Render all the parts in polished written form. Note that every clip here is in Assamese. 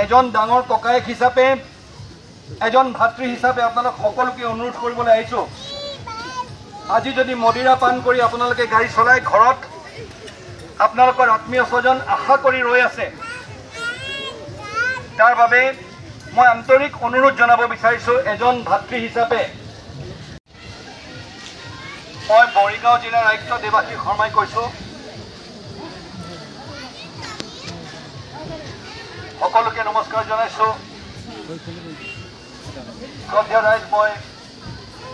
এজন ডাঙৰ ককায়েক হিচাপে এজন ভাতৃ হিচাপে আপোনালোক সকলোকে অনুৰোধ কৰিবলৈ আহিছোঁ আজি যদি মদিৰা পান কৰি আপোনালোকে গাড়ী চলাই ঘৰত আপোনালোকৰ আত্মীয় স্বজন আশা কৰি ৰৈ আছে তাৰ বাবে মই আন্তৰিক অনুৰোধ জনাব বিচাৰিছোঁ এজন ভাতৃ হিচাপে মই মৰিগাঁও জিলাৰ আয়ুক্ত দেৱাশীষ শৰ্মাই কৈছোঁ সকলোকে নমস্কাৰ জনাইছোঁ শ্ৰদ্ধেয় ৰাইজ মই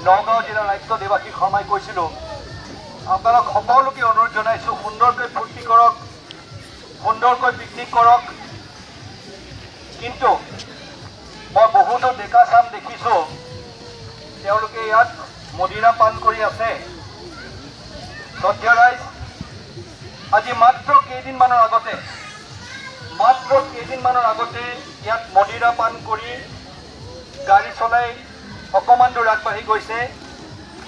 নগাঁও জিলাৰ আয়ুক্ত দেৱাশীষ শৰ্মাই কৈছিলোঁ আপোনালোক সকলোকে অনুৰোধ জনাইছোঁ সুন্দৰকৈ ফূৰ্তি কৰক সুন্দৰকৈ পিকনিক কৰক কিন্তু মই বহুতো ডেকা চাম দেখিছোঁ তেওঁলোকে ইয়াত মদিৰা পান কৰি আছে শ্ৰদ্ধেয় ৰাইজ আজি মাত্ৰ কেইদিনমানৰ আগতে ইয়াত মদিৰা পান কৰি গাড়ী চলাই অকণমান দূৰ আগবাঢ়ি গৈছে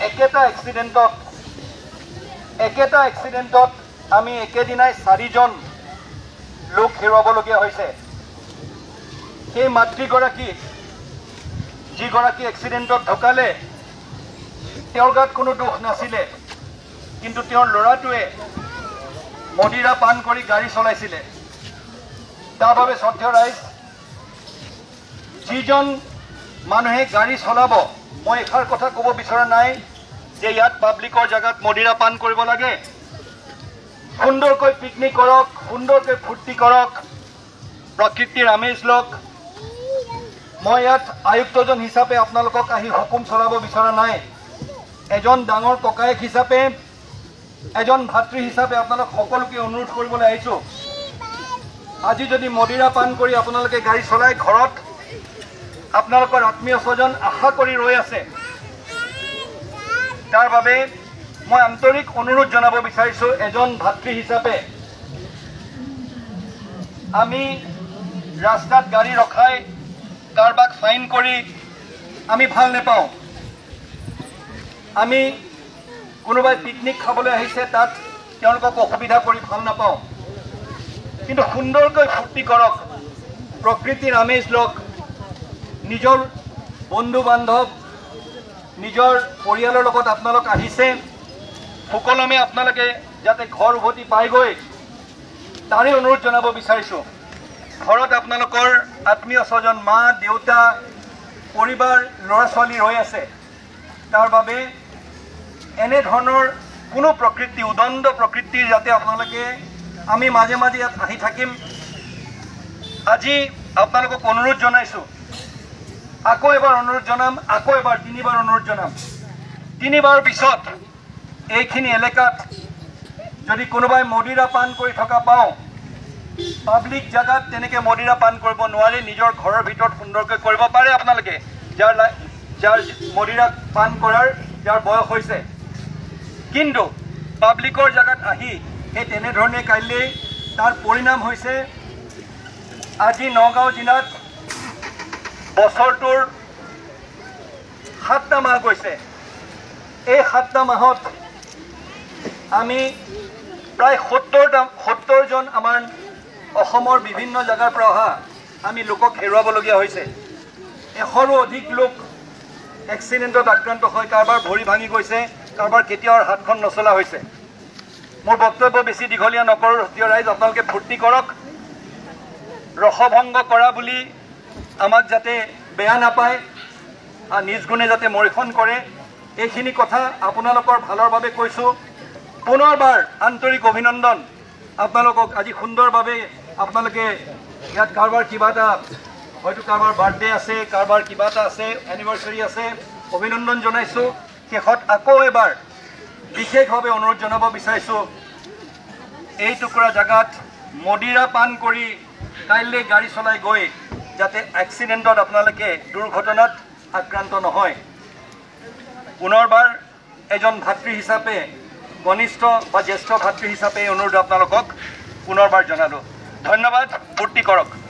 একেটা এক্সিডেণ্টত আমি একেদিনাই 4জন লোক হেৰুৱাবলগীয়া হৈছে সেই মাতৃগৰাকী যিগৰাকী এক্সিডেণ্টত ঢুকালে তেওঁৰ গাত কোনো দোষ নাছিলে কিন্তু তেওঁৰ ল'ৰাটোৱে মদিৰা পান কৰি গাড়ী চলাইছিলে তাৰ বাবে শ্ৰদ্ধেয় ৰাইজ যিজন মানুহে গাড়ী চলাব মই এষাৰ কথা ক'ব বিচৰা নাই যে ইয়াত পাব্লিকৰ জায়গাত মদিৰা পান কৰিব লাগে সুন্দৰকৈ পিকনিক কৰক সুন্দৰকৈ ফূৰ্তি কৰক প্ৰকৃতিৰ আমেজ লওক মই ইয়াত আয়ুক্তজন হিচাপে আপোনালোকক আহি হুকুম চলাব বিচৰা নাই এজন ডাঙৰ ককায়েক হিচাপে এজন ভাতৃ হিচাপে আপোনালোক সকলোকে অনুৰোধ কৰিবলৈ আহিছোঁ আজি যদি মদিৰা পান কৰি আপোনালোকে গাড়ী চলাই ঘৰত আপোনালোকৰ আত্মীয় স্বজন আশা কৰি ৰৈ আছে তাৰ বাবে মই আন্তৰিক অনুৰোধ জনাব বিচাৰিছোঁ এজন ভাতৃ হিচাপে আমি ৰাস্তাত গাড়ী ৰখাই কাৰোবাক ফাইন কৰি আমি ভাল নাপাওঁ আমি কোনোবাই পিকনিক খাবলৈ আহিছে তাত তেওঁলোকক অসুবিধা কৰি ভাল নাপাওঁ কিন্তু সুন্দৰকৈ ফূৰ্তি কৰক প্ৰকৃতিৰ আমেজ লওক নিজৰ বন্ধু বান্ধৱ নিজৰ পৰিয়ালৰ লগত আপোনালোক আহিছে সুকলমে আপোনালোকে যাতে ঘৰ উভতি পাইগৈ তাৰে অনুৰোধ জনাব বিচাৰিছোঁ ঘৰত আপোনালোকৰ আত্মীয় স্বজন মা দেউতা পৰিবাৰ ল'ৰা ছোৱালী ৰৈ আছে তাৰ বাবে এনেধৰণৰ কোনো প্ৰকৃতি উদণ্ড প্ৰকৃতিৰ যাতে আপোনালোকে আমি মাজে মাজে ইয়াত আহি থাকিম আজি আপোনালোকক অনুৰোধ জনাইছোঁ আকৌ এবাৰ অনুৰোধ জনাম আকৌ এবাৰ তিনিবাৰ অনুৰোধ জনাম তিনিবাৰ পিছত এইখিনি এলেকাত যদি কোনোবাই মদিৰা পান কৰি থকা পাওঁ পাব্লিক জায়গাত তেনেকৈ মদিৰা পান কৰিব নোৱাৰি নিজৰ ঘৰৰ ভিতৰত সুন্দৰকৈ কৰিব পাৰে আপোনালোকে যাৰ মদিৰা পান কৰাৰ যাৰ বয়স হৈছে কিন্তু পাব্লিকৰ জায়গাত আহি সেই তেনেধৰণে কাইলৈ তাৰ পৰিণাম হৈছে আজি নগাঁও জিলাত বছৰটোৰ 7টা মাহ গৈছে এই 7টা মাহত আমি প্ৰায় 70জন আমাৰ অসমৰ বিভিন্ন জায়গাৰ পৰা অহা আমি লোকক হেৰুৱাবলগীয়া হৈছে 100ৰো অধিক লোক এক্সিডেণ্টত আক্ৰান্ত হৈ কাৰোবাৰ ভৰি ভাঙি গৈছে কাৰোবাৰ কেতিয়াও হাতখন নচলা হৈছে মোৰ বক্তব্য বেছি দীঘলীয়া নকৰোঁ শ্ৰদ্ধেয় ৰাইজ আপোনালোকে ফূৰ্তি কৰক ৰসভংগ কৰা বুলি আমাক যাতে বেয়া নাপায় আৰু নিজ গুণে যাতে মৰিখন কৰে এইখিনি কথা আপোনালোকৰ ভালৰ বাবে কৈছোঁ পুনৰবাৰ আন্তৰিক অভিনন্দন আপোনালোকক আজি সুন্দৰভাৱে আপোনালোকে ইয়াত কাৰোবাৰ কিবা এটা হয়তো কাৰোবাৰ বাৰ্থডে আছে কাৰোবাৰ কিবা এটা আছে এনিভাৰ্চাৰী আছে অভিনন্দন জনাইছোঁ শেষত আকৌ এবাৰ বিশেষভাৱে অনুৰোধ জনাব বিচাৰিছোঁ এই টুকুৰা জায়গাত মদিৰা পান কৰি কাইলৈ গাড়ী চলাই গৈ যাতে এক্সিডেণ্টত আপোনালোকে দুৰ্ঘটনাত আক্ৰান্ত নহয় পুনৰবাৰ এজন ভাতৃ হিচাপে কনিষ্ঠ বা জ্যেষ্ঠ ভাতৃ হিচাপে অনুৰোধ আপোনালোকক পুনৰবাৰ জনালোঁ ধন্যবাদ ফূৰ্তি কৰক